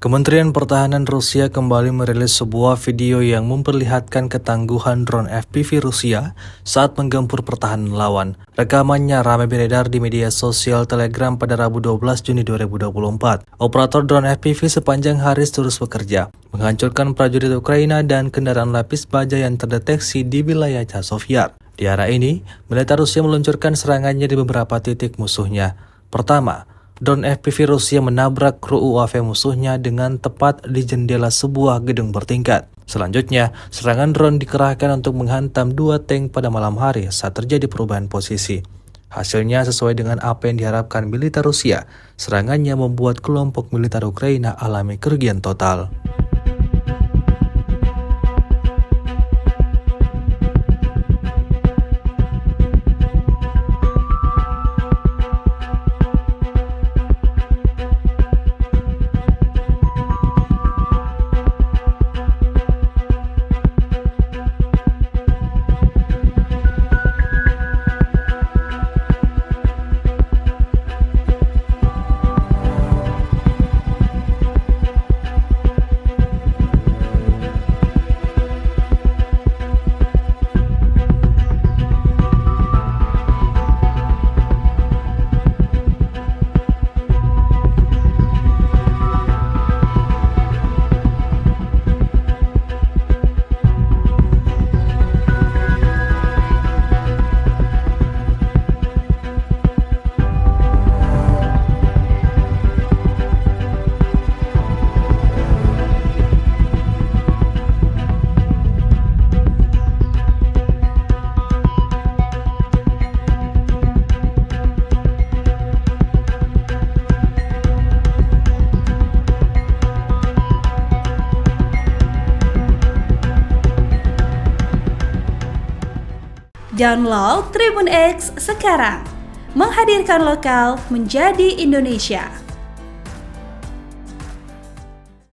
Kementerian Pertahanan Rusia kembali merilis sebuah video yang memperlihatkan ketangguhan drone FPV Rusia saat menggempur pertahanan lawan. Rekamannya ramai beredar di media sosial Telegram pada Rabu 12 Juni 2024. Operator drone FPV sepanjang hari terus bekerja, menghancurkan prajurit Ukraina dan kendaraan lapis baja yang terdeteksi di wilayah Chasiv. Di arah ini, militer Rusia meluncurkan serangannya di beberapa titik musuhnya. Pertama, drone FPV Rusia menabrak kru UAV musuhnya dengan tepat di jendela sebuah gedung bertingkat. Selanjutnya, serangan drone dikerahkan untuk menghantam dua tank pada malam hari saat terjadi perubahan posisi. Hasilnya sesuai dengan apa yang diharapkan militer Rusia, serangannya membuat kelompok militer Ukraina alami kerugian total. Download Tribun X sekarang, menghadirkan lokal menjadi Indonesia.